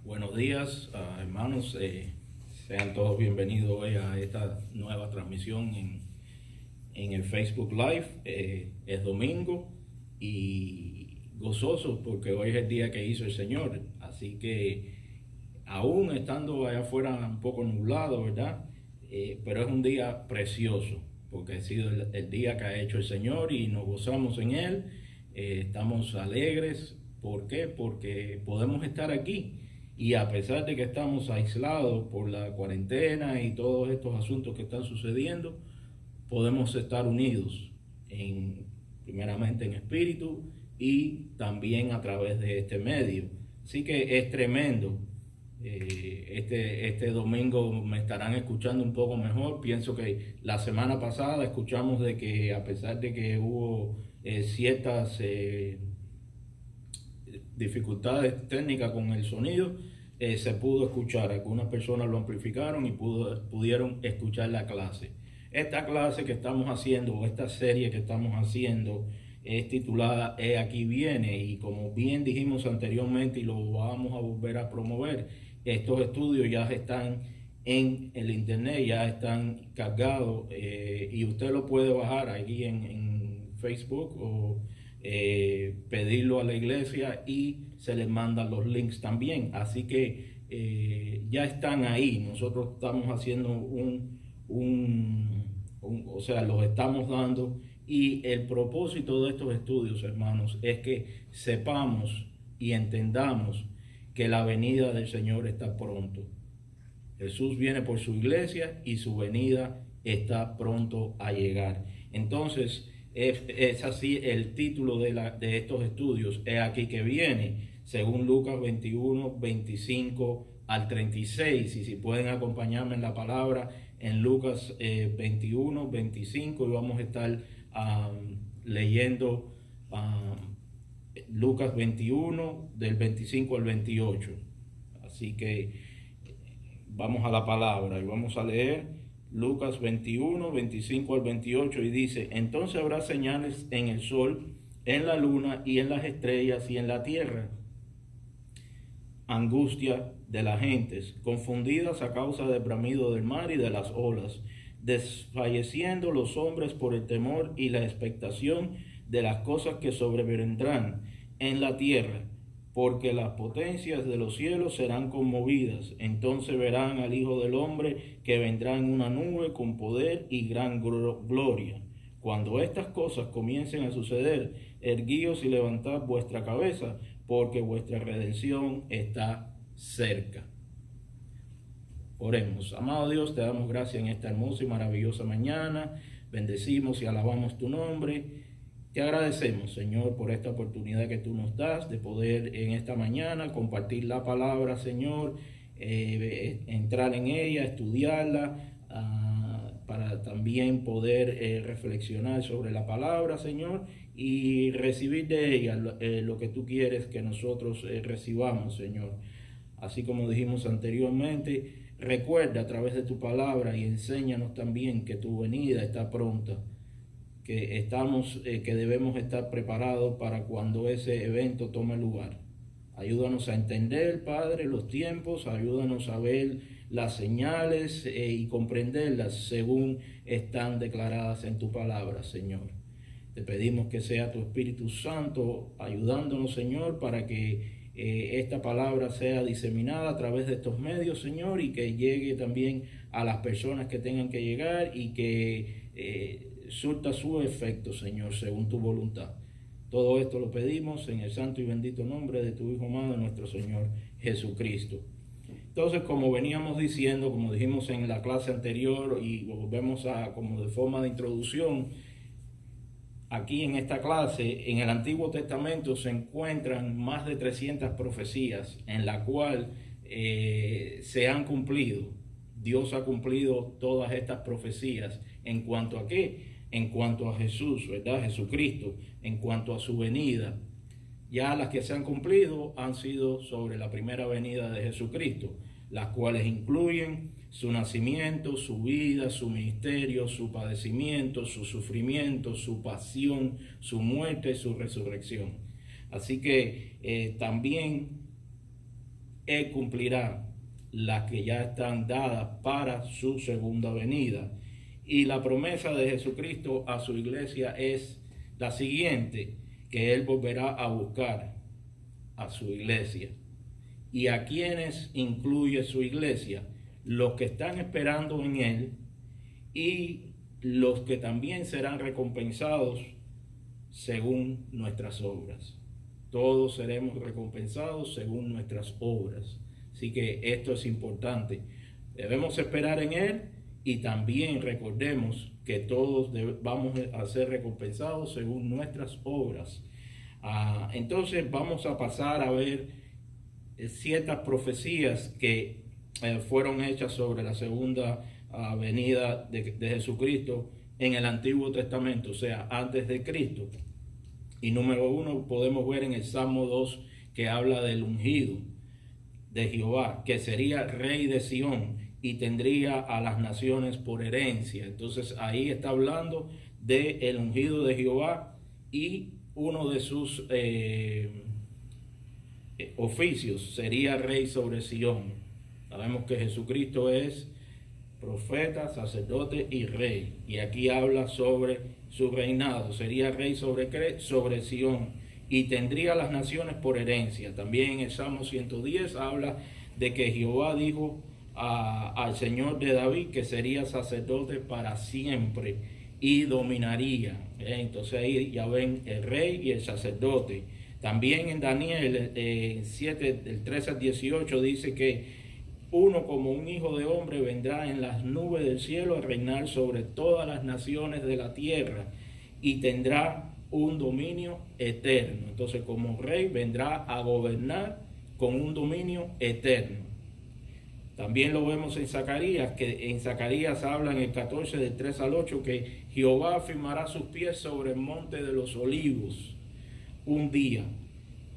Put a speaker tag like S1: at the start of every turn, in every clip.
S1: Buenos días, hermanos. Sean todos bienvenidos hoy a esta nueva transmisión en el Facebook Live. Es domingo y gozoso porque hoy es el día que hizo el Señor. Así que aún estando allá afuera un poco nublado, ¿verdad? Pero es un día precioso porque ha sido el día que ha hecho el Señor y nos gozamos en Él. Estamos alegres. ¿Por qué? Porque podemos estar aquí. Y a pesar de que estamos aislados por la cuarentena y todos estos asuntos que están sucediendo, podemos estar unidos primeramente en espíritu y también a través de este medio. Así que es tremendo. Este domingo me estarán escuchando un poco mejor. Pienso que la semana pasada escuchamos de que a pesar de que hubo ciertas dificultades técnicas con el sonido, se pudo escuchar. Algunas personas lo amplificaron y pudieron escuchar la clase. Esta clase que estamos haciendo, o esta serie que estamos haciendo, es titulada He aquí viene, y como bien dijimos anteriormente y lo vamos a volver a promover, estos estudios ya están en el internet, ya están cargados, y usted lo puede bajar aquí en Facebook o pedirlo a la iglesia y se les mandan los links también. Así que ya están ahí. Nosotros estamos haciendo o sea, los estamos dando, y el propósito de estos estudios, hermanos, es que sepamos y entendamos que la venida del Señor está pronto. Jesús viene por su iglesia y su venida está pronto a llegar. Entonces, es así el título de estos estudios. He aquí que viene, según Lucas 21, 25 al 36. Y si pueden acompañarme en la palabra, en Lucas 21, 25, y vamos a estar leyendo Lucas 21, del 25 al 28. Así que vamos a la palabra y vamos a leer Lucas 21, 25 al 28, y dice: entonces habrá señales en el sol, en la luna y en las estrellas y en la tierra. Angustia de las gentes, confundidas a causa del bramido del mar y de las olas, desfalleciendo los hombres por el temor y la expectación de las cosas que sobrevendrán en la tierra, porque las potencias de los cielos serán conmovidas. Entonces verán al Hijo del Hombre que vendrá en una nube con poder y gran gloria. Cuando estas cosas comiencen a suceder, erguíos y levantad vuestra cabeza, porque vuestra redención está cerca. Oremos. Amado Dios, te damos gracias en esta hermosa y maravillosa mañana. Bendecimos y alabamos tu nombre. Te agradecemos, Señor, por esta oportunidad que tú nos das de poder en esta mañana compartir la palabra, Señor, entrar en ella, estudiarla, para también poder reflexionar sobre la palabra, Señor, y recibir de ella lo que tú quieres que nosotros recibamos, Señor. Así como dijimos anteriormente, recuerda a través de tu palabra y enséñanos también que tu venida está pronta, que debemos estar preparados para cuando ese evento tome lugar. Ayúdanos a entender, Padre, los tiempos, ayúdanos a ver las señales y comprenderlas según están declaradas en tu palabra, Señor. Te pedimos que sea tu Espíritu Santo ayudándonos, Señor, para que esta palabra sea diseminada a través de estos medios, Señor, y que llegue también a las personas que tengan que llegar y que surta su efecto, Señor, según tu voluntad. Todo esto lo pedimos en el santo y bendito nombre de tu Hijo amado, nuestro Señor Jesucristo. Entonces, como veníamos diciendo, como dijimos en la clase anterior, y volvemos como de forma de introducción, aquí en esta clase, en el Antiguo Testamento se encuentran más de 300 profecías en la cual se han cumplido. Dios ha cumplido todas estas profecías. ¿En cuanto a qué? En cuanto a Jesús, ¿verdad? Jesucristo, en cuanto a su venida. Ya las que se han cumplido han sido sobre la primera venida de Jesucristo, las cuales incluyen su nacimiento, su vida, su ministerio, su padecimiento, su sufrimiento, su pasión, su muerte y su resurrección. Así que también Él cumplirá las que ya están dadas para su segunda venida. Y la promesa de Jesucristo a su iglesia es la siguiente, que Él volverá a buscar a su iglesia. ¿Y a quienes incluye su iglesia? Los que están esperando en Él y los que también serán recompensados según nuestras obras. Todos seremos recompensados según nuestras obras. Así que esto es importante. Debemos esperar en Él y también recordemos que todos vamos a ser recompensados según nuestras obras. Entonces vamos a pasar a ver ciertas profecías que fueron hechas sobre la segunda venida de Jesucristo en el Antiguo Testamento, o sea, antes de Cristo. Y número 1 podemos ver en el Salmo 2 que habla del ungido de Jehová, que sería rey de Sión y tendría a las naciones por herencia. Entonces ahí está hablando del ungido de Jehová y uno de sus oficios sería rey sobre Sión. Sabemos que Jesucristo es profeta, sacerdote y rey. Y aquí habla sobre su reinado. Sería rey sobre Sión y tendría las naciones por herencia. También en el Salmo 110 habla de que Jehová dijo al Señor de David que sería sacerdote para siempre y dominaría. Entonces ahí ya ven el rey y el sacerdote. También en Daniel 7, del 13 al 18 dice que uno como un hijo de hombre vendrá en las nubes del cielo a reinar sobre todas las naciones de la tierra y tendrá un dominio eterno. Entonces como rey vendrá a gobernar con un dominio eterno. También lo vemos en Zacarías, que en Zacarías habla en el 14 del 3 al 8 que Jehová afirmará sus pies sobre el monte de los olivos un día.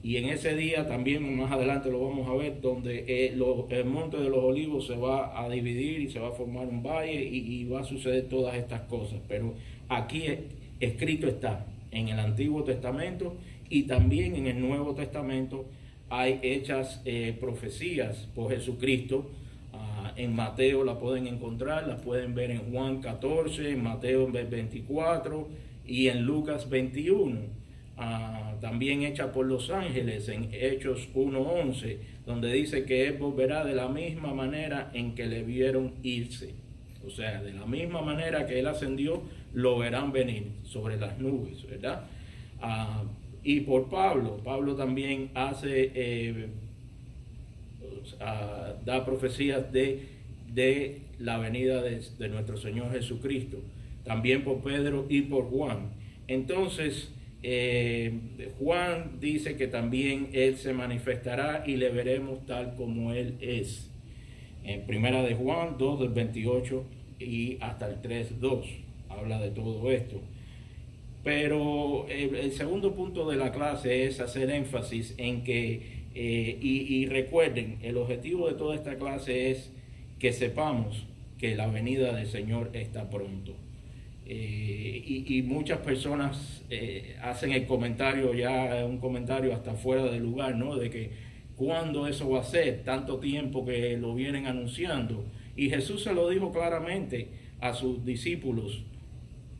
S1: Y en ese día también más adelante lo vamos a ver, donde el monte de los olivos se va a dividir y se va a formar un valle y va a suceder todas estas cosas. Pero aquí escrito está en el Antiguo Testamento y también en el Nuevo Testamento hay hechas profecías por Jesucristo. En Mateo la pueden encontrar, la pueden ver en Juan 14, en Mateo 24 y en Lucas 21. También hecha por los ángeles en Hechos 1:11, donde dice que Él volverá de la misma manera en que le vieron irse. O sea, de la misma manera que Él ascendió, lo verán venir sobre las nubes, ¿verdad? Y por Pablo también da profecías de la venida de nuestro Señor Jesucristo. También por Pedro y por Juan. Entonces, Juan dice que también Él se manifestará y le veremos tal como Él es. En primera de Juan 2 del 28 y hasta el 3:2 habla de todo esto. Pero el segundo punto de la clase es hacer énfasis en que, y recuerden, el objetivo de toda esta clase es que sepamos que la venida del Señor está pronto. Y muchas personas hacen el comentario, ya un comentario hasta fuera de lugar, ¿no? De que cuándo eso va a ser, tanto tiempo que lo vienen anunciando. Y Jesús se lo dijo claramente a sus discípulos: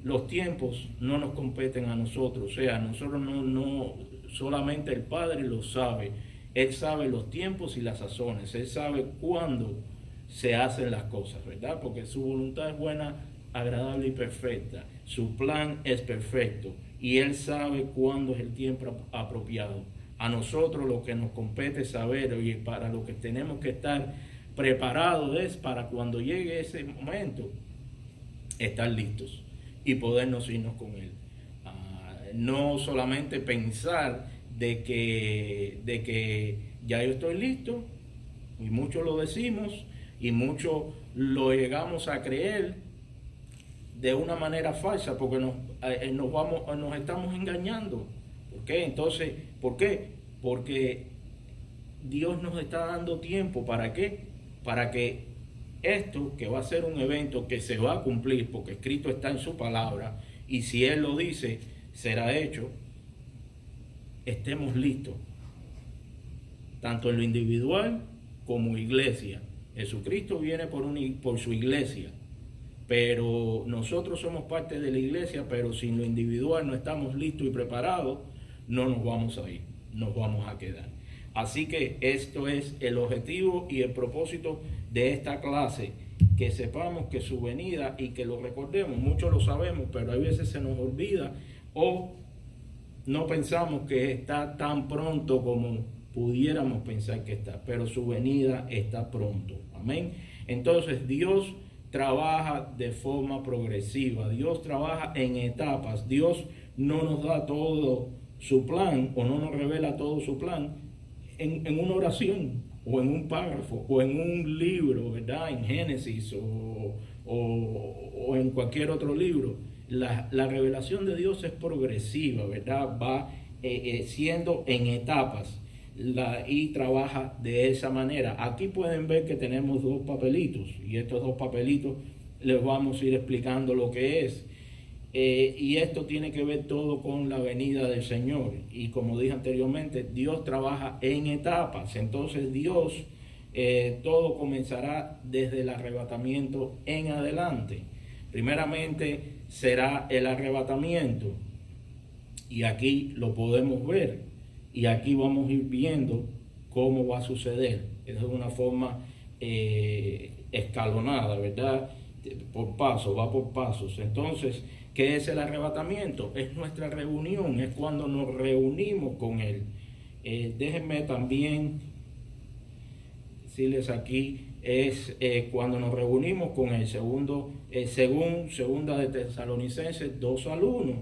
S1: los tiempos no nos competen a nosotros, o sea, nosotros no solamente el Padre lo sabe. Él sabe los tiempos y las sazones, Él sabe cuándo se hacen las cosas, ¿verdad? Porque su voluntad es buena, agradable y perfecta. Su plan es perfecto y Él sabe cuándo es el tiempo apropiado. A nosotros lo que nos compete saber, y para lo que tenemos que estar preparados es para cuando llegue ese momento, estar listos y podernos irnos con Él. No solamente pensar de que ya yo estoy listo, y muchos lo decimos y muchos lo llegamos a creer de una manera falsa, porque nos estamos engañando. ¿Por qué? Entonces, ¿por qué? Porque Dios nos está dando tiempo. ¿Para qué? Para que esto, que va a ser un evento que se va a cumplir, porque escrito está en su palabra, y si Él lo dice, será hecho, estemos listos, tanto en lo individual como iglesia. Jesucristo viene por su iglesia, pero nosotros somos parte de la iglesia, pero si en lo individual no estamos listos y preparados, no nos vamos a ir, nos vamos a quedar. Así que esto es el objetivo y el propósito de esta clase, que sepamos que su venida y que lo recordemos. Muchos lo sabemos, pero a veces se nos olvida o no pensamos que está tan pronto como pudiéramos pensar que está, pero su venida está pronto. Amén. Entonces Dios trabaja de forma progresiva, Dios trabaja en etapas. Dios no nos da todo su plan o no nos revela todo su plan en una oración o en un párrafo o en un libro, ¿verdad? En Génesis o en cualquier otro libro. La revelación de Dios es progresiva, ¿verdad? Va siendo en etapas y trabaja de esa manera. Aquí pueden ver que tenemos dos papelitos y estos dos papelitos les vamos a ir explicando lo que es. Y esto tiene que ver todo con la venida del Señor. Y como dije anteriormente, Dios trabaja en etapas. Entonces Dios, todo comenzará desde el arrebatamiento en adelante. Primeramente será el arrebatamiento. Y aquí lo podemos ver. Y aquí vamos a ir viendo cómo va a suceder. Es de una forma escalonada, ¿verdad? Por pasos, va por pasos. Entonces, ¿qué es el arrebatamiento? Es nuestra reunión, es cuando nos reunimos con Él. Déjenme también decirles aquí, es cuando nos reunimos con Él, según segunda de Tesalonicenses 2:1.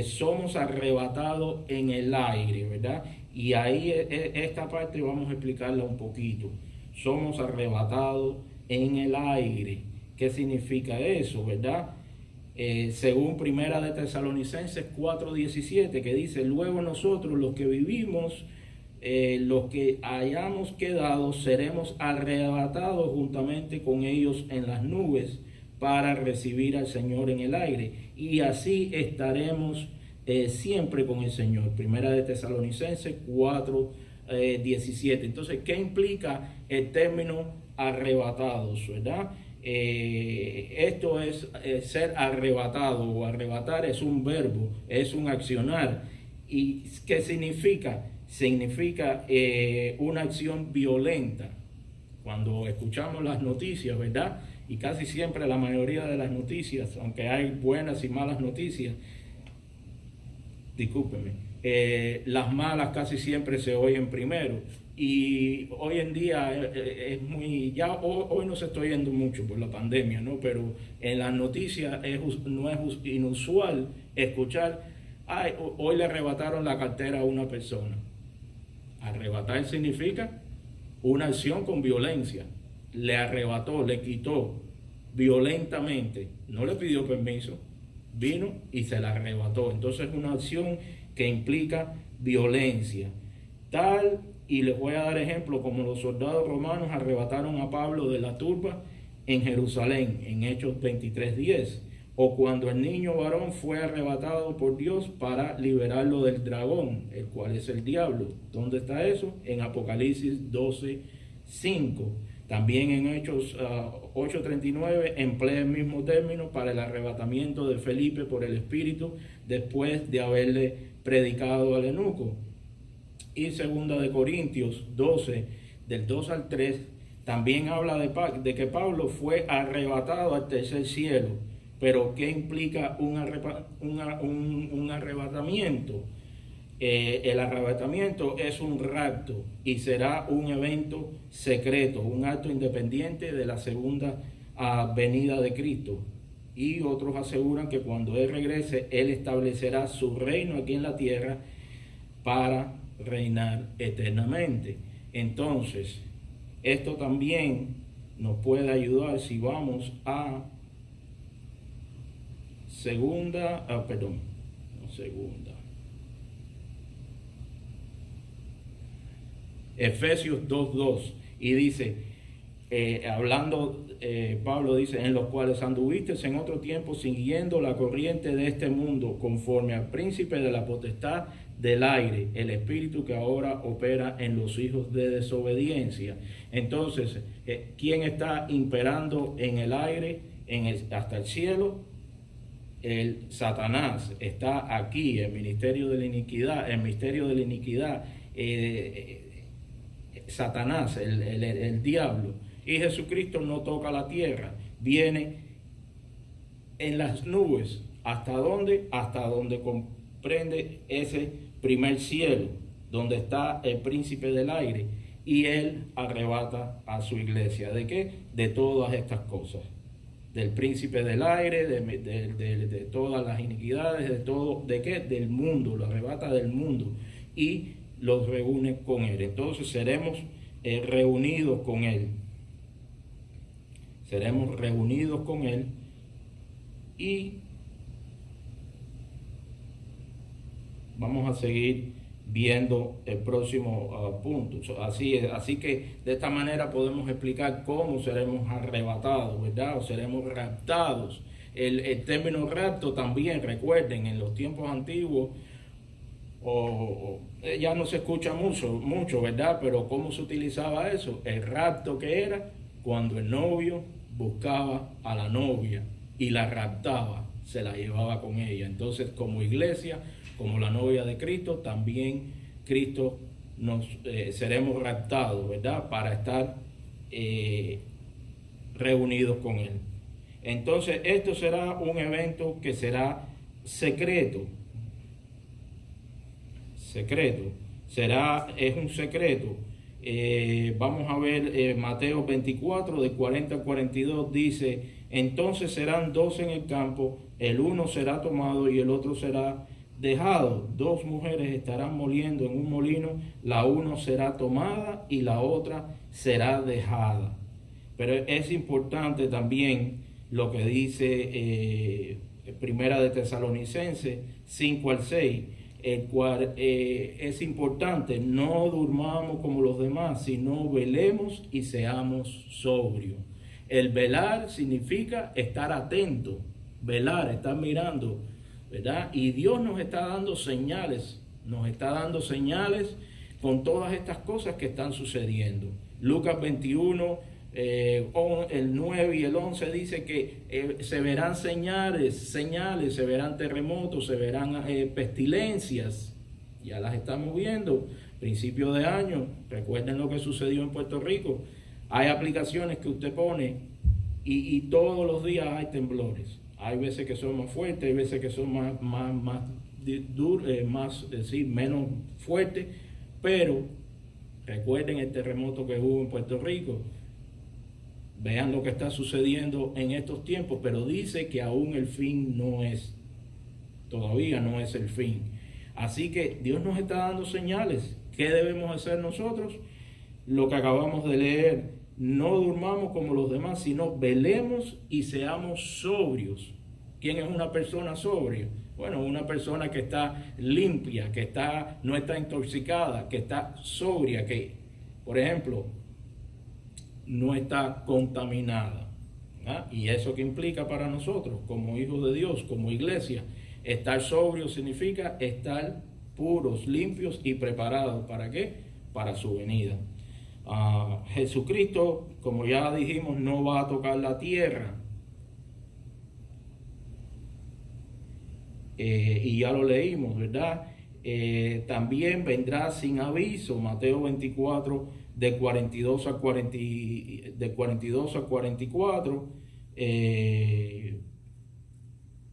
S1: Somos arrebatados en el aire, ¿verdad? Y ahí esta parte vamos a explicarla un poquito. Somos arrebatados en el aire. ¿Qué significa eso, verdad? Según primera de Tesalonicenses 4:17, que dice: luego nosotros los que vivimos, los que hayamos quedado, seremos arrebatados juntamente con ellos en las nubes para recibir al Señor en el aire, y así estaremos siempre con el Señor. Primera de Tesalonicenses 4:17. Entonces, ¿qué implica el término arrebatados, verdad? Esto es ser arrebatado, o arrebatar es un verbo, es un accionar. ¿Y qué significa? Significa una acción violenta. Cuando escuchamos las noticias, ¿verdad? Y casi siempre la mayoría de las noticias, aunque hay buenas y malas noticias, discúlpeme, las malas casi siempre se oyen primero. Y hoy en día es muy, ya hoy no se está oyendo mucho por la pandemia, ¿no? Pero en las noticias no es inusual escuchar: ay, hoy le arrebataron la cartera a una persona. Arrebatar significa una acción con violencia. Le arrebató, le quitó violentamente, no le pidió permiso, vino y se la arrebató. Entonces es una acción que implica violencia. Tal, y les voy a dar ejemplo, como los soldados romanos arrebataron a Pablo de la turba en Jerusalén, en Hechos 23:10, o cuando el niño varón fue arrebatado por Dios para liberarlo del dragón, el cual es el diablo. ¿Dónde está eso? En Apocalipsis 12:5. También en Hechos 8:39 emplea el mismo término para el arrebatamiento de Felipe por el Espíritu después de haberle predicado al eunuco. Y segunda de Corintios 12, del 2 al 3, también habla de que Pablo fue arrebatado al tercer cielo. Pero ¿qué implica un arrebatamiento? El arrebatamiento es un rapto y será un evento secreto, un acto independiente de la segunda venida de Cristo. Y otros aseguran que cuando Él regrese, Él establecerá su reino aquí en la tierra para reinar eternamente. Entonces, esto también nos puede ayudar si vamos a Efesios 2:2, y dice: hablando, Pablo dice, en los cuales anduvisteis en otro tiempo siguiendo la corriente de este mundo, conforme al príncipe de la potestad del aire, el espíritu que ahora opera en los hijos de desobediencia. Entonces, ¿quién está imperando en el aire, hasta el cielo? El Satanás está aquí, el ministerio de la iniquidad, el misterio de la iniquidad, Satanás, el diablo. Y Jesucristo no toca la tierra, viene en las nubes. ¿Hasta dónde? Hasta donde comprende ese primer cielo, donde está el príncipe del aire, y él arrebata a su iglesia. ¿De qué? De todas estas cosas. Del príncipe del aire, de todas las iniquidades, de todo, ¿de qué? Del mundo, lo arrebata del mundo y los reúne con él. Entonces seremos reunidos con él. Seremos reunidos con él y vamos a seguir viendo el próximo punto. Así que de esta manera podemos explicar cómo seremos arrebatados, ¿verdad? O seremos raptados. El término rapto también, recuerden, en los tiempos antiguos, ya no se escucha mucho, ¿verdad? Pero ¿cómo se utilizaba eso? El rapto, que era cuando el novio buscaba a la novia y la raptaba, se la llevaba con ella. Entonces, como iglesia, como la novia de Cristo, también Cristo seremos raptados, ¿verdad? Para estar reunidos con Él. Entonces, esto será un evento que será secreto. Es un secreto. Vamos a ver Mateo 24, de 40 al 42, dice: entonces serán dos en el campo, el uno será tomado y el otro será dejado. Dos mujeres estarán moliendo en un molino, la una será tomada y la otra será dejada. Pero es importante también lo que dice Primera de Tesalonicenses 5 al 6, el cual es importante: no durmamos como los demás, sino velemos y seamos sobrios. El velar significa estar atento, velar, estar mirando, ¿verdad? Y Dios nos está dando señales con todas estas cosas que están sucediendo. Lucas 21, el 9 y el 11 dice que se verán señales, se verán terremotos, se verán pestilencias. Ya las estamos viendo, principio de año. Recuerden lo que sucedió en Puerto Rico. Hay aplicaciones que usted pone y todos los días hay temblores. Hay veces que son más fuertes, hay veces que son menos fuertes, pero recuerden el terremoto que hubo en Puerto Rico. Vean lo que está sucediendo en estos tiempos, pero dice que aún el fin todavía no es el fin. Así que Dios nos está dando señales. ¿Qué debemos hacer nosotros? Lo que acabamos de leer: no durmamos como los demás, sino velemos y seamos sobrios. ¿Quién es una persona sobria? Bueno, una persona que está limpia, no está intoxicada, que está sobria, que, por ejemplo, no está contaminada. ¿Ah? Y eso que implica para nosotros, como hijos de Dios, como iglesia, estar sobrio significa estar puros, limpios y preparados. ¿Para qué? Para su venida. Jesucristo, como ya dijimos, no va a tocar la tierra. Y ya lo leímos, ¿verdad? También vendrá sin aviso. Mateo 24, de 42 a 44,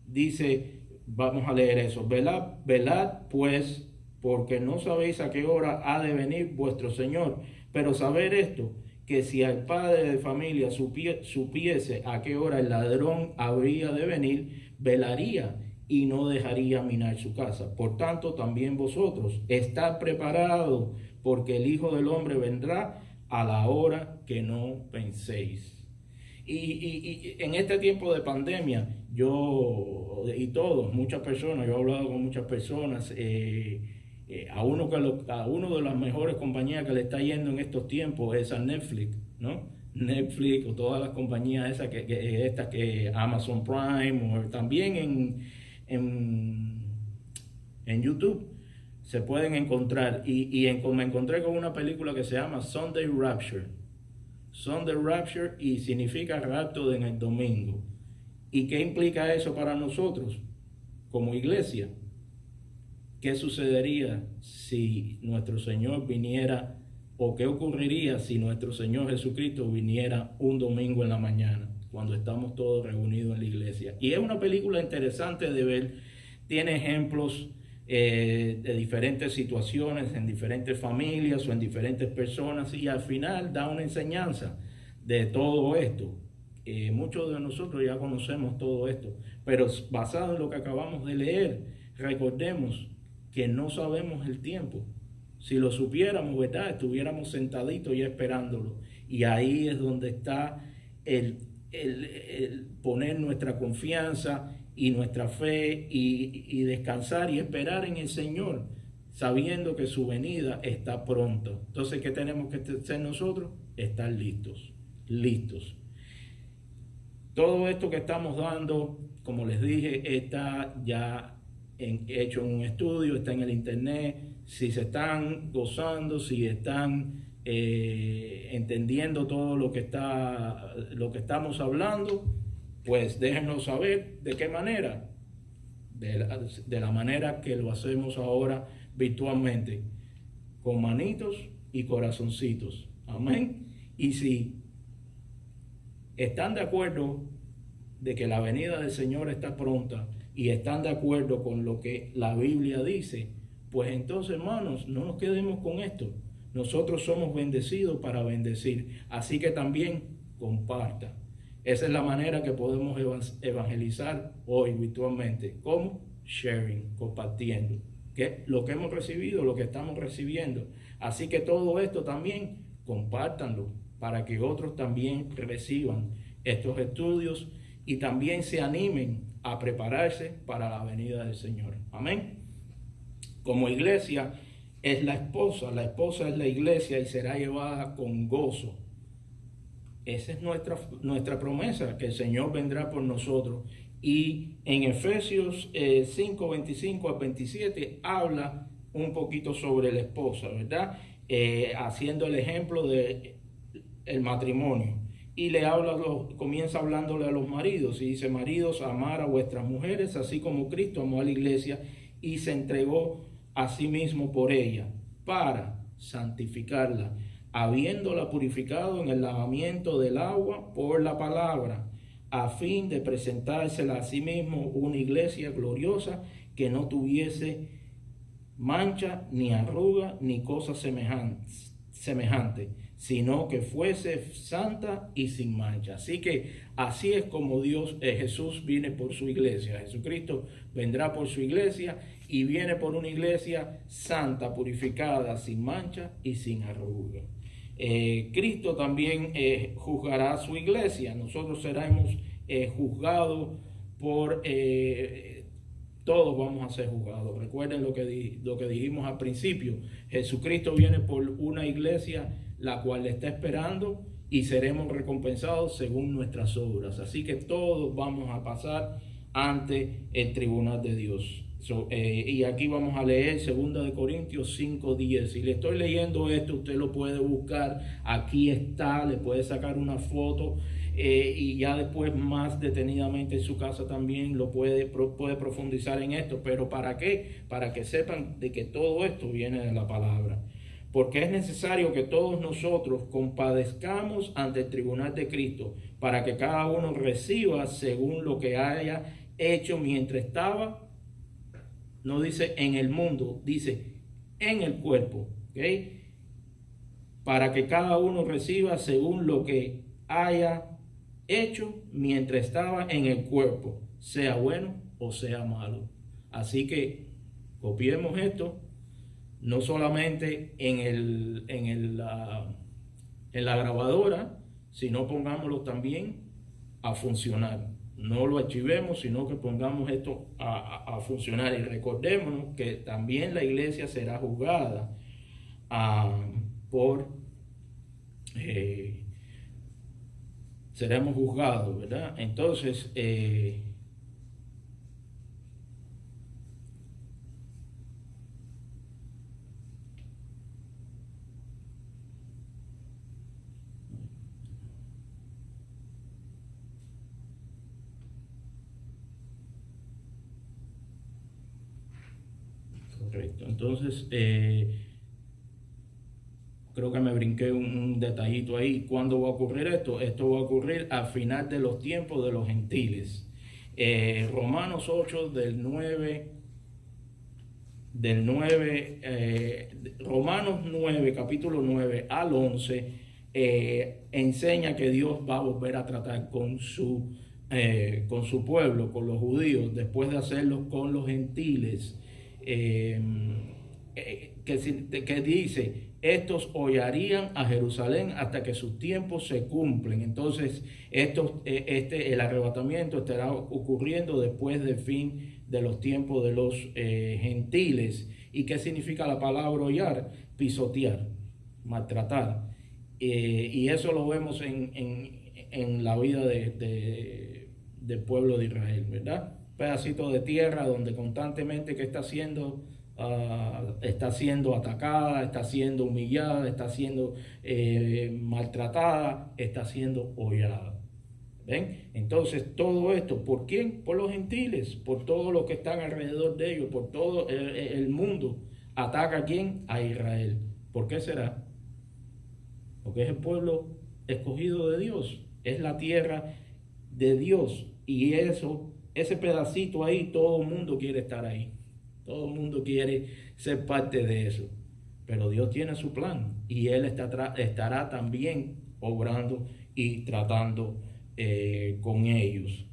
S1: dice, vamos a leer eso: velad pues, porque no sabéis a qué hora ha de venir vuestro Señor. Pero saber esto, que si el padre de familia supiese a qué hora el ladrón habría de venir, velaría y no dejaría minar su casa. Por tanto, también vosotros estad preparados, porque el Hijo del Hombre vendrá a la hora que no penséis. Y en este tiempo de pandemia, muchas personas, yo he hablado con muchas personas, a uno de las mejores compañías que le está yendo en estos tiempos es a Netflix, ¿no? Netflix o todas las compañías esas estas que Amazon Prime o también en YouTube se pueden encontrar. Me encontré con una película que se llama Sunday Rapture. Sunday Rapture y significa rapto en el domingo. ¿Y qué implica eso para nosotros como iglesia? ¿Qué sucedería si nuestro Señor viniera, o qué ocurriría si nuestro Señor Jesucristo viniera un domingo en la mañana, cuando estamos todos reunidos en la iglesia? Y es una película interesante de ver, tiene ejemplos de diferentes situaciones, en diferentes familias o en diferentes personas, y al final da una enseñanza de todo esto. Muchos de nosotros ya conocemos todo esto, pero basado en lo que acabamos de leer, recordemos que no sabemos el tiempo. Si lo supiéramos, ¿verdad?, estuviéramos sentaditos ya esperándolo. Y ahí es donde está el poner nuestra confianza y nuestra fe y descansar y esperar en el Señor, sabiendo que su venida está pronto. Entonces, ¿qué tenemos que hacer nosotros? Estar listos. Todo esto que estamos dando, como les dije, está ya hecho en un estudio, está en el internet. Si se están gozando, si están entendiendo todo lo que estamos hablando, pues déjenos saber de qué manera. De la manera que lo hacemos ahora virtualmente, con manitos y corazoncitos. Amén. Y si están de acuerdo de que la venida del Señor está pronta y están de acuerdo con lo que la Biblia dice, pues entonces, hermanos, no nos quedemos con esto. Nosotros somos bendecidos para bendecir. Así que también comparta. Esa es la manera que podemos evangelizar hoy virtualmente. ¿Cómo? Sharing, compartiendo. ¿Qué? Lo que hemos recibido, lo que estamos recibiendo. Así que todo esto también compártanlo para que otros también reciban estos estudios y también se animen a prepararse para la venida del Señor. Amén. Como iglesia es la esposa es la iglesia y será llevada con gozo. Esa es nuestra promesa, que el Señor vendrá por nosotros. Y en Efesios 5, 25 a 27 habla un poquito sobre la esposa, ¿verdad? Haciendo el ejemplo de el matrimonio. Y comienza hablándole a los maridos y dice: maridos, amar a vuestras mujeres, así como Cristo amó a la iglesia y se entregó a sí mismo por ella, para santificarla, habiéndola purificado en el lavamiento del agua por la palabra, a fin de presentársela a sí mismo una iglesia gloriosa, que no tuviese mancha, ni arruga, ni cosa semejante, sino que fuese santa y sin mancha. Así que así es como Jesús viene por su iglesia. Jesucristo vendrá por su iglesia y viene por una iglesia santa, purificada, sin mancha y sin arruga. Cristo también juzgará a su iglesia. Nosotros seremos juzgados por... todos vamos a ser juzgados. Recuerden lo que dijimos al principio. Jesucristo viene por una iglesia la cual le está esperando y seremos recompensados según nuestras obras. Así que todos vamos a pasar ante el tribunal de Dios. Y aquí vamos a leer 2 Corintios 5:10. Si le estoy leyendo esto, usted lo puede buscar. Aquí está, le puede sacar una foto. Y ya después más detenidamente en su casa también puede profundizar en esto. ¿Pero para qué? Para que sepan de que todo esto viene de la palabra. Porque es necesario que todos nosotros compadezcamos ante el tribunal de Cristo, para que cada uno reciba según lo que haya hecho mientras estaba, no dice en el mundo, dice en el cuerpo, ¿ok? Para que cada uno reciba según lo que haya hecho mientras estaba en el cuerpo, sea bueno o sea malo. Así que copiemos esto, no solamente en la grabadora, sino pongámoslo también a funcionar. No lo archivemos, sino que pongamos esto a funcionar. Y recordémonos que también la iglesia será juzgada por seremos juzgados, ¿verdad? Entonces, correcto. Entonces, creo que me brinqué un detallito ahí. ¿Cuándo va a ocurrir esto? Esto va a ocurrir al final de los tiempos de los gentiles. Romanos 8 Romanos 9, capítulo 9 al 11, enseña que Dios va a volver a tratar con su pueblo, con los judíos, después de hacerlo con los gentiles. Que dice, estos hollarían a Jerusalén hasta que sus tiempos se cumplen. Entonces, el arrebatamiento estará ocurriendo después del fin de los tiempos de los gentiles. ¿Y qué significa la palabra hollar? Pisotear, maltratar. Y eso lo vemos en la vida del pueblo de Israel, ¿verdad? Pedacito de tierra donde constantemente que está siendo atacada, está siendo humillada, está siendo maltratada, está siendo hollada. ¿Ven? Entonces todo esto, ¿por quién? Por los gentiles, por todos los que están alrededor de ellos, por todo el mundo. ¿Ataca a quién? A Israel. ¿Por qué será? Porque es el pueblo escogido de Dios, es la tierra de Dios, y ese pedacito ahí, todo el mundo quiere estar ahí. Todo el mundo quiere ser parte de eso. Pero Dios tiene su plan y Él estará también obrando y tratando con ellos.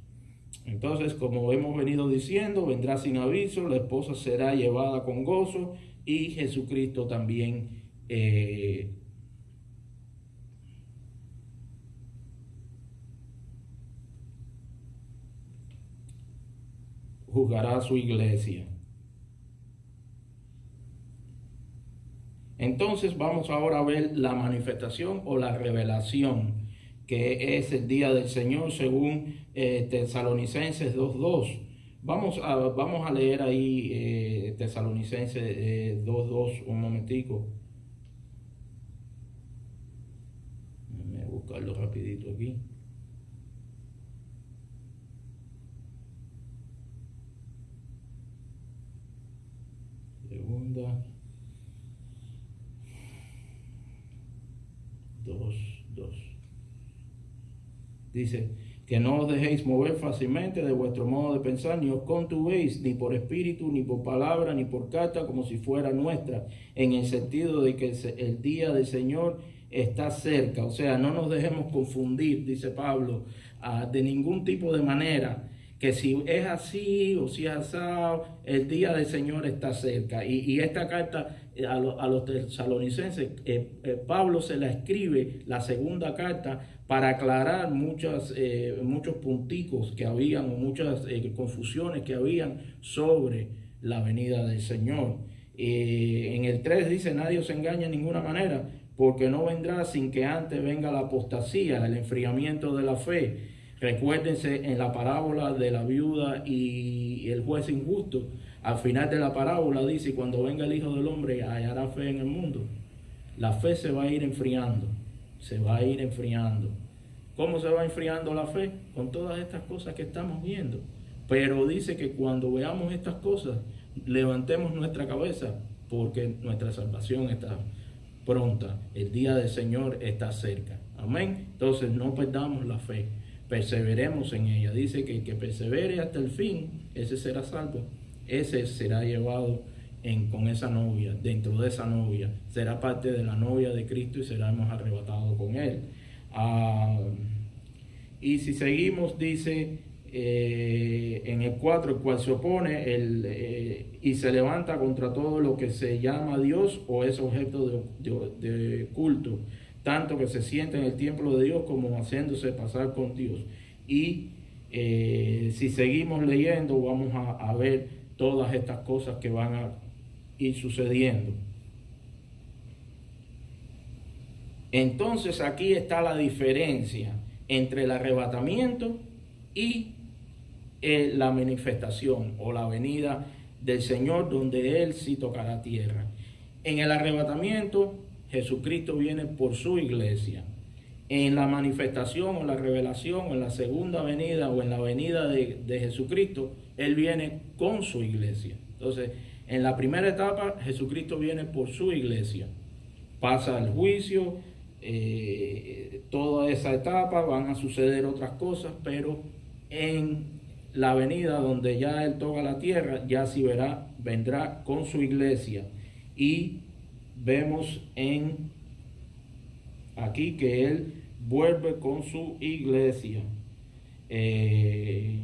S1: Entonces, como hemos venido diciendo, vendrá sin aviso, la esposa será llevada con gozo y Jesucristo también juzgará a su iglesia. Entonces vamos ahora a ver la manifestación o la revelación, que es el día del Señor según Tesalonicenses 2:2. Vamos a leer ahí Tesalonicenses 2:2 un momentico. Voy a buscarlo rapidito aquí. Segunda. 2:2. Dice, que no os dejéis mover fácilmente de vuestro modo de pensar, ni os contubéis, ni por espíritu, ni por palabra, ni por carta, como si fuera nuestra, en el sentido de que el día del Señor está cerca. O sea, no nos dejemos confundir, dice Pablo, de ningún tipo de manera, que si es así o si es asado, el día del Señor está cerca. Y esta carta a los tesalonicenses, Pablo se la escribe, la segunda carta, para aclarar muchos punticos que habían, o muchas confusiones que habían sobre la venida del Señor. En el 3 dice, nadie os engaña de ninguna manera, porque no vendrá sin que antes venga la apostasía, el enfriamiento de la fe. Recuérdense en la parábola de la viuda y el juez injusto. Al final de la parábola dice, cuando venga el Hijo del Hombre hallará fe en el mundo. La fe se va a ir enfriando, se va a ir enfriando. ¿Cómo se va enfriando la fe? Con todas estas cosas que estamos viendo. Pero dice que cuando veamos estas cosas, levantemos nuestra cabeza, porque nuestra salvación está pronta. El día del Señor está cerca. Amén. Entonces no perdamos la fe, perseveremos en ella. Dice que el que persevere hasta el fin, ese será salvo. Ese será llevado con esa novia, dentro de esa novia. Será parte de la novia de Cristo y seremos arrebatados con Él. Y si seguimos, dice en el 4, el cual se opone y se levanta contra todo lo que se llama Dios o es objeto de culto, tanto que se sienta en el templo de Dios como haciéndose pasar con Dios. Y si seguimos leyendo, vamos a ver todas estas cosas que van a ir sucediendo. Entonces aquí está la diferencia entre el arrebatamiento y la manifestación o la venida del Señor, donde Él sí tocará tierra. En el arrebatamiento, Jesucristo viene por su iglesia. En la manifestación o la revelación, o en la segunda venida o en la venida de Jesucristo, Él viene con su iglesia. Entonces, en la primera etapa, Jesucristo viene por su iglesia. Pasa el juicio, toda esa etapa, van a suceder otras cosas, pero en la venida donde ya Él toca la tierra, ya sí vendrá con su iglesia. Y vemos aquí que Él vuelve con su iglesia. En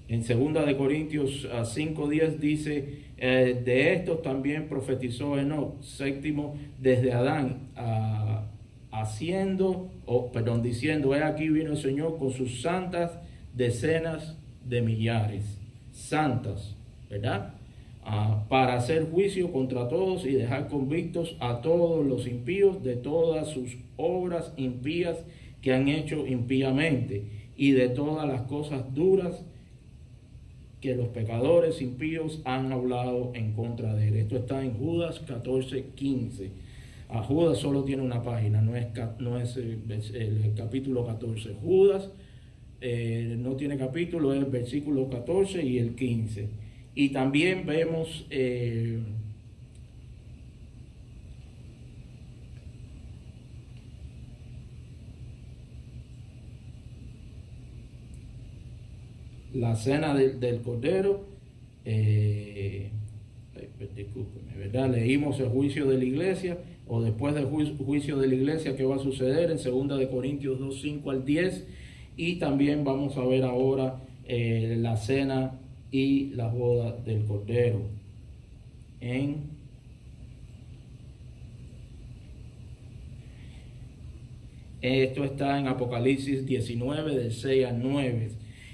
S1: 2 de Corintios 5:10 dice, de estos también profetizó Enoc, séptimo desde Adán, diciendo, he aquí vino el Señor con sus santas decenas de millares, santas, ¿verdad? Para hacer juicio contra todos y dejar convictos a todos los impíos de todas sus obras impías que han hecho impíamente y de todas las cosas duras que los pecadores impíos han hablado en contra de él. Esto está en Judas 14:15. Judas solo tiene una página, no es el capítulo 14. Judas no tiene capítulo, es el versículo 14 y el 15. Y también vemos la cena del Cordero. Discúlpeme, ¿verdad? Leímos el juicio de la iglesia, o después del juicio de la iglesia, ¿qué va a suceder? En 2 de Corintios 2:5-10. Y también vamos a ver ahora la cena y la boda del Cordero. Esto está en Apocalipsis 19, del 6-9.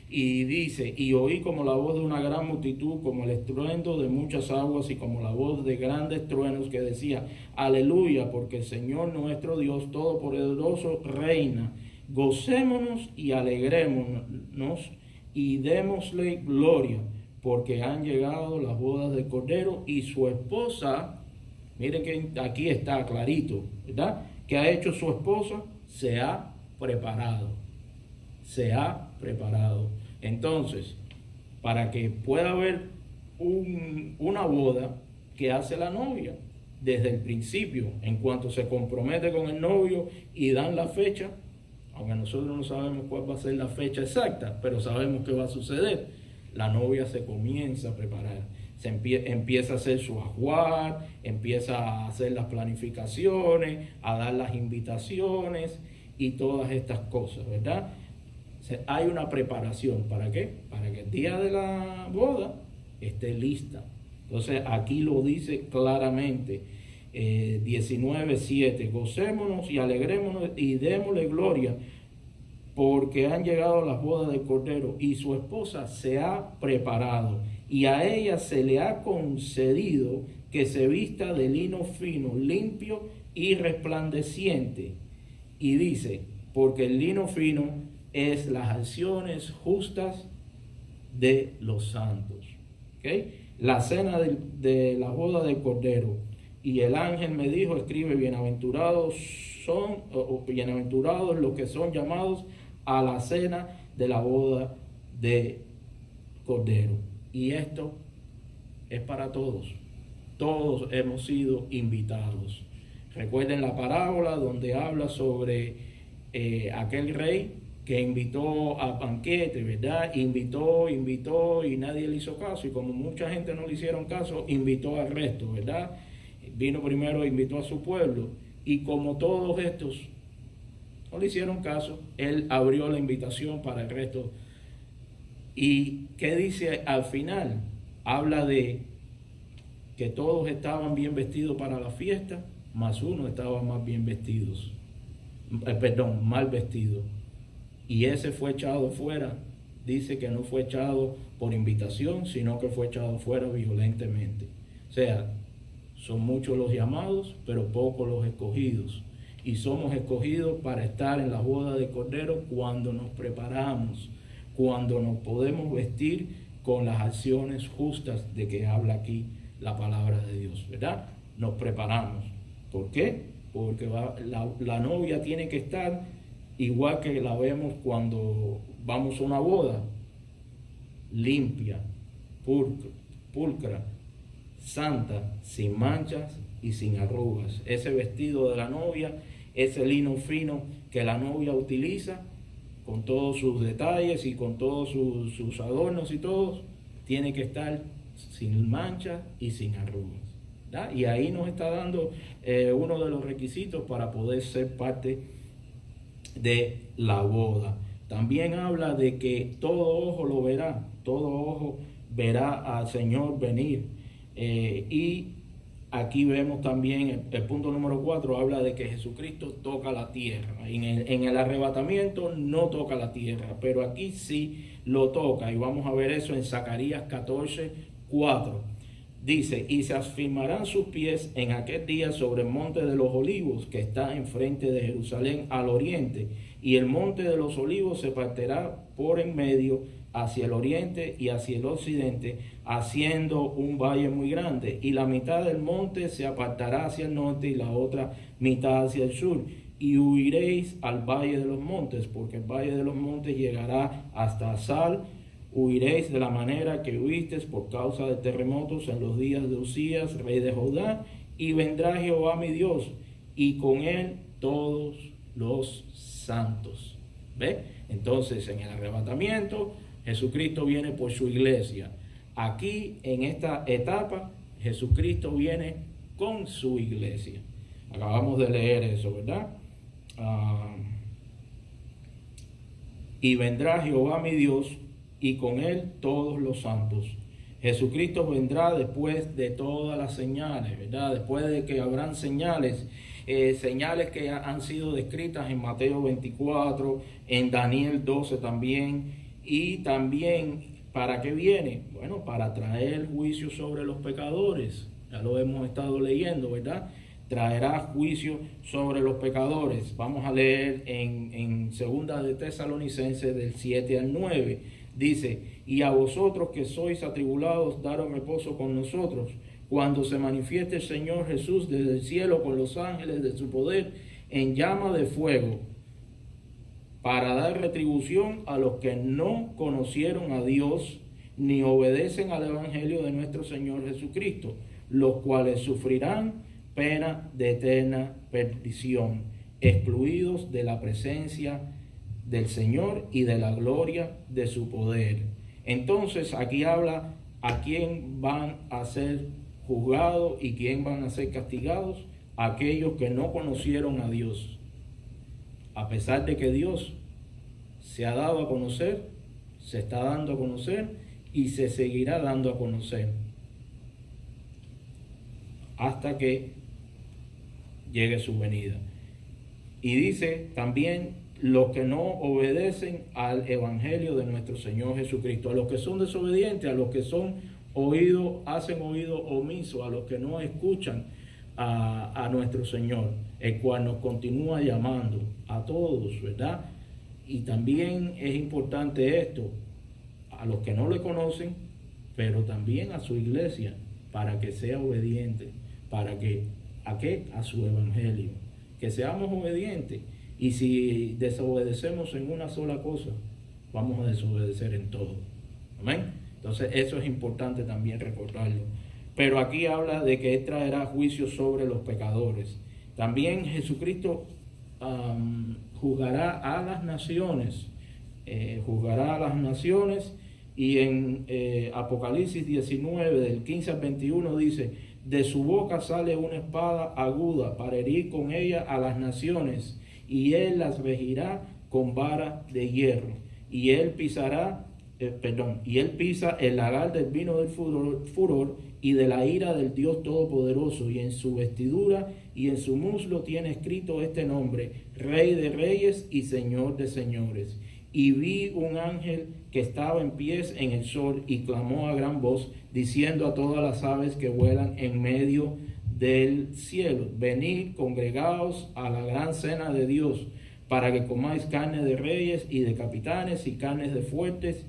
S1: Y dice, y oí como la voz de una gran multitud, como el estruendo de muchas aguas y como la voz de grandes truenos que decía, aleluya, porque el Señor nuestro Dios Todopoderoso reina. Gocémonos y alegrémonos y démosle gloria, porque han llegado las bodas del Cordero y su esposa, miren que aquí está clarito, ¿verdad? ¿Qué ha hecho su esposa? Se ha preparado. Se ha preparado. Entonces, para que pueda haber una boda, ¿qué hace la novia? Desde el principio, en cuanto se compromete con el novio y dan la fecha, aunque nosotros no sabemos cuál va a ser la fecha exacta, pero sabemos qué va a suceder. La novia se comienza a preparar, empieza a hacer su ajuar, empieza a hacer las planificaciones, a dar las invitaciones y todas estas cosas, ¿verdad? Hay una preparación. ¿Para qué? Para que el día de la boda esté lista. Entonces aquí lo dice claramente, 19:7, gocémonos y alegrémonos y démosle gloria, porque han llegado las bodas del Cordero y su esposa se ha preparado, y a ella se le ha concedido que se vista de lino fino, limpio y resplandeciente. Y dice, porque el lino fino es las acciones justas de los santos. ¿Okay? La cena de la boda del Cordero. Y el ángel me dijo, escribe, bienaventurados los que son llamados a la cena de la boda de Cordero. Y esto es para todos. Todos hemos sido invitados. Recuerden la parábola donde habla sobre aquel rey que invitó a banquete, ¿verdad? Invitó y nadie le hizo caso. Y como mucha gente no le hicieron caso, invitó al resto, ¿verdad? Vino primero, invitó a su pueblo. Y como todos estos no le hicieron caso, él abrió la invitación para el resto. ¿Y qué dice al final? Habla de que todos estaban bien vestidos para la fiesta, más uno estaba más bien vestidos. Mal vestido. Y ese fue echado fuera. Dice que no fue echado por invitación, sino que fue echado fuera violentamente. O sea, son muchos los llamados, pero pocos los escogidos. y somos escogidos para estar en la boda de Cordero cuando nos preparamos, cuando nos podemos vestir con las acciones justas de que habla aquí la palabra de Dios, ¿verdad? Nos preparamos. ¿Por qué? Porque la novia tiene que estar igual que la vemos cuando vamos a una boda, limpia, pulcra, santa, sin manchas y sin arrugas. Ese vestido de la novia, ese lino fino que la novia utiliza, con todos sus detalles y con todos sus adornos y todos, tiene que estar sin manchas y sin arrugas, ¿verdad? Y ahí nos está dando uno de los requisitos para poder ser parte de la boda. También habla de que todo ojo lo verá, todo ojo verá al Señor venir. Y aquí vemos también el punto número 4, habla de que Jesucristo toca la tierra. En el arrebatamiento no toca la tierra, pero aquí sí lo toca. Y vamos a ver eso en Zacarías 14:4. Dice, y se afirmarán sus pies en aquel día sobre el monte de los olivos, que está enfrente de Jerusalén al oriente, y el monte de los olivos se partirá por en medio hacia el oriente y hacia el occidente, haciendo un valle muy grande, y la mitad del monte se apartará hacia el norte y la otra mitad hacia el sur, y huiréis al valle de los montes, porque el valle de los montes llegará hasta Sal. Huiréis de la manera que huisteis por causa de terremotos en los días de Usías, rey de Judá, y vendrá Jehová mi Dios, y con él todos los santos. ¿Ve? Entonces, en el arrebatamiento, Jesucristo viene por su iglesia. Aquí, en esta etapa, Jesucristo viene con su iglesia. Acabamos de leer eso, ¿verdad? Y vendrá Jehová mi Dios, y con él todos los santos. Jesucristo vendrá después de todas las señales, ¿verdad? Después de que habrán señales, señales que han sido descritas en Mateo 24, en Daniel 12 también, y también, ¿para qué viene? Bueno, para traer juicio sobre los pecadores. Ya lo hemos estado leyendo, ¿verdad? Traerá juicio sobre los pecadores. Vamos a leer en Segunda de Tesalonicenses del 7 al 9. Dice, y a vosotros que sois atribulados, daros reposo con nosotros, cuando se manifieste el Señor Jesús desde el cielo con los ángeles de su poder en llama de fuego, para dar retribución a los que no conocieron a Dios, ni obedecen al Evangelio de nuestro Señor Jesucristo, los cuales sufrirán pena de eterna perdición, excluidos de la presencia del Señor y de la gloria de su poder. Entonces aquí habla a quién van a ser juzgados y quién van a ser castigados, aquellos que no conocieron a Dios. A pesar de que Dios se ha dado a conocer, se está dando a conocer y se seguirá dando a conocer hasta que llegue su venida. Y dice también los que no obedecen al Evangelio de nuestro Señor Jesucristo, a los que son desobedientes, a los que son hacen oído omiso, a los que no escuchan a nuestro Señor, el cual nos continúa llamando a todos, ¿verdad? Y también es importante esto, a los que no le conocen, pero también a su iglesia, para que sea obediente, para que, ¿a qué? A su Evangelio, que seamos obedientes. Y si desobedecemos en una sola cosa, vamos a desobedecer en todo. Amén. Entonces eso es importante también recordarlo. Pero aquí habla de que Él traerá juicio sobre los pecadores. También Jesucristo juzgará a las naciones. Juzgará a las naciones. Y en Apocalipsis 19, del 15 al 21 dice, de su boca sale una espada aguda para herir con ella a las naciones, y él las regirá con vara de hierro, y él pisa el lagar del vino del furor y de la ira del Dios Todopoderoso, y en su vestidura y en su muslo tiene escrito este nombre, Rey de Reyes y Señor de Señores. Y vi un ángel que estaba en pies en el sol y clamó a gran voz, diciendo a todas las aves que vuelan en medio del cielo: venid, congregaos a la gran cena de Dios, para que comáis carne de reyes y de capitanes, y carnes de fuertes,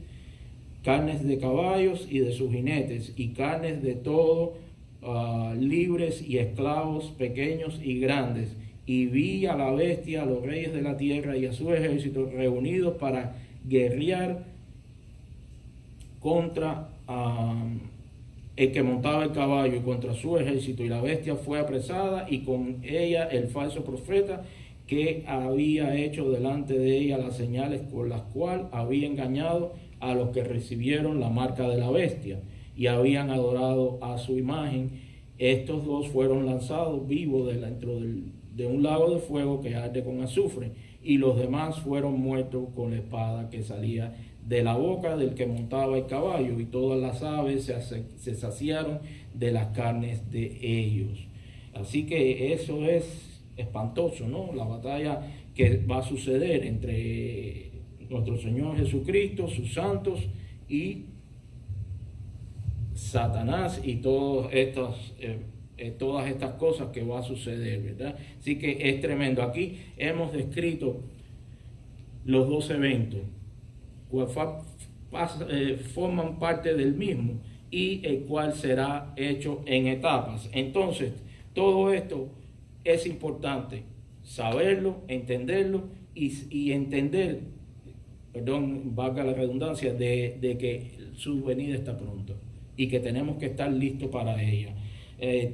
S1: carnes de caballos y de sus jinetes, y carnes de todo, libres y esclavos, pequeños y grandes. Y vi a la bestia, a los reyes de la tierra y a sus ejércitos reunidos para guerrear contra el que montaba el caballo y contra su ejército. Y la bestia fue apresada, y con ella el falso profeta, que había hecho delante de ella las señales con las cuales había engañado a los que recibieron la marca de la bestia y habían adorado a su imagen. Estos dos fueron lanzados vivos dentro de un lago de fuego que arde con azufre, y los demás fueron muertos con la espada que salía de la boca del que montaba el caballo, y todas las aves se saciaron de las carnes de ellos. Así que eso es espantoso, ¿no? La batalla que va a suceder entre nuestro Señor Jesucristo, sus santos, y Satanás, y todas estas cosas que va a suceder, ¿verdad? Así que es tremendo. Aquí hemos descrito los dos eventos, forman parte del mismo, y el cual será hecho en etapas. Entonces, todo esto es importante saberlo, entenderlo, y entender, perdón, valga la redundancia, de que su venida está pronto y que tenemos que estar listos para ella.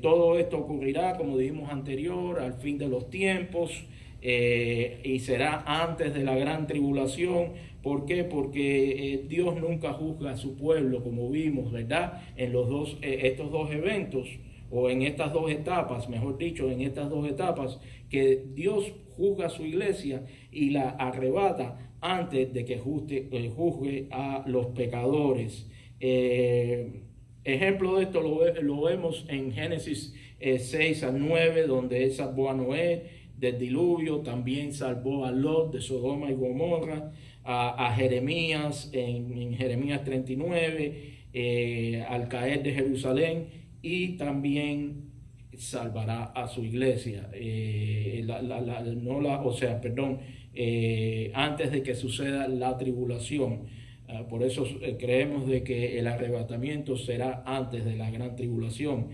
S1: Todo esto ocurrirá, como dijimos anterior, al fin de los tiempos, y será antes de la gran tribulación. ¿Por qué? Porque Dios nunca juzga a su pueblo, como vimos, ¿verdad? En estos dos eventos, o en estas dos etapas, mejor dicho, en estas dos etapas, que Dios juzga a su iglesia y la arrebata antes de que juzgue a los pecadores. Ejemplo de esto lo vemos en Génesis 6 al 9, donde Él salvó a Noé del diluvio, también salvó a Lot de Sodoma y Gomorra, a Jeremías en Jeremías 39, al caer de Jerusalén, y también salvará a su iglesia, antes de que suceda la tribulación. Por eso creemos de que el arrebatamiento será antes de la gran tribulación.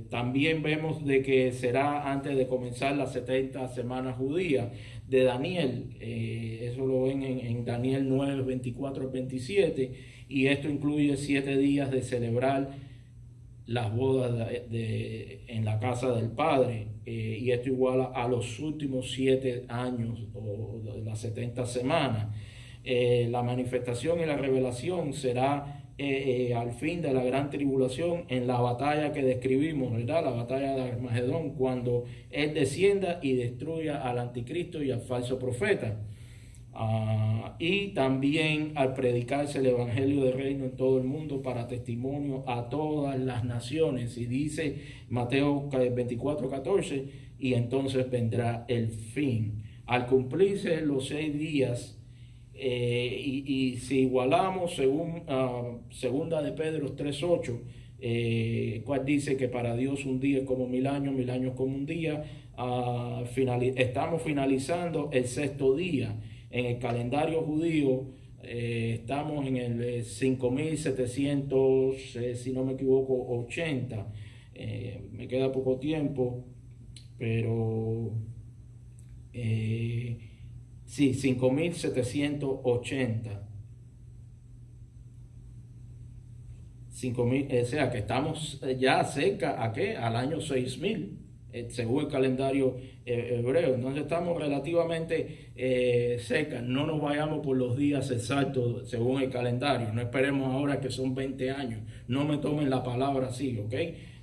S1: También vemos de que será antes de comenzar las 70 semanas judías de Daniel. Eso lo ven en Daniel 9, 24 al 27, y esto incluye 7 días de celebrar las bodas en la casa del Padre, y esto iguala a los últimos 7 años o las 70 semanas. La manifestación y la revelación será al fin de la gran tribulación, en la batalla que describimos, ¿verdad? La batalla de Armagedón, cuando Él descienda y destruya al anticristo y al falso profeta. Y también al predicarse el evangelio del reino en todo el mundo para testimonio a todas las naciones. Y dice Mateo 24:14, y entonces vendrá el fin. Al cumplirse los 6 días, y si igualamos según segunda de Pedro 3:8, cual dice que para Dios un día es como 1000 años, 1000 años como un día. Estamos finalizando el 6º día. En el calendario judío estamos en el 5700, si no me equivoco, 80. Me queda poco tiempo, pero sí, 5780. 5000, o sea que estamos ya cerca ¿a qué? Al año 6000, según el calendario hebreo. Entonces estamos relativamente cerca. No nos vayamos por los días exactos según el calendario. No esperemos ahora que son 20 años. No me tomen la palabra así, ¿ok?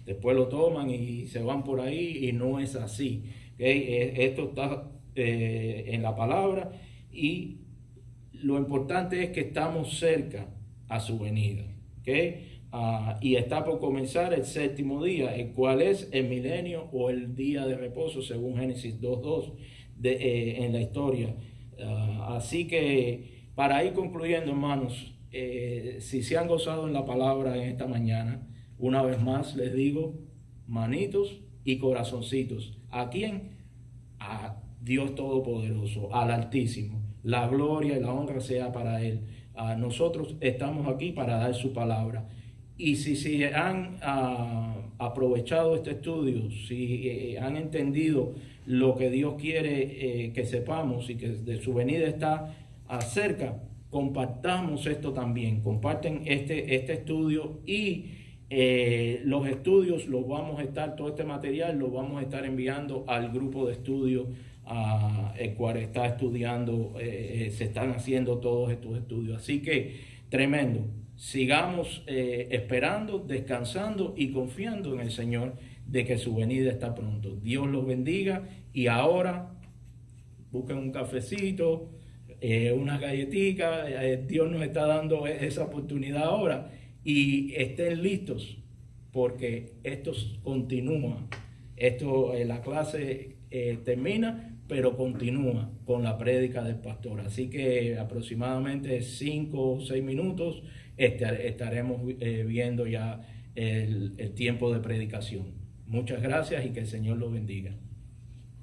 S1: Después lo toman y se van por ahí, y no es así, ¿okay? Esto está en la palabra, y lo importante es que estamos cerca a su venida, ¿okay? Y está por comenzar el 7º día, el cual es el milenio o el día de reposo, según Génesis 2:2 en la historia. Así que, para ir concluyendo, hermanos, si se han gozado en la palabra en esta mañana, una vez más les digo, manitos y corazoncitos. ¿A quién? A Dios Todopoderoso, al Altísimo. La gloria y la honra sea para Él. Nosotros estamos aquí para dar su palabra. Y si han aprovechado este estudio, si han entendido lo que Dios quiere que sepamos y que de su venida está cerca, compartamos esto también. Comparten este estudio y los estudios los vamos a estar, todo este material lo vamos a estar enviando al grupo de estudio el cual está estudiando, se están haciendo todos estos estudios. Así que tremendo. Sigamos esperando, descansando y confiando en el Señor de que su venida está pronto. Dios los bendiga y ahora busquen un cafecito, unas galletitas. Dios nos está dando esa oportunidad ahora y estén listos porque esto continúa. La clase termina, pero continúa con la prédica del pastor. Así que aproximadamente 5 o 6 minutos estaremos viendo ya el tiempo de predicación. Muchas gracias y que el Señor los bendiga.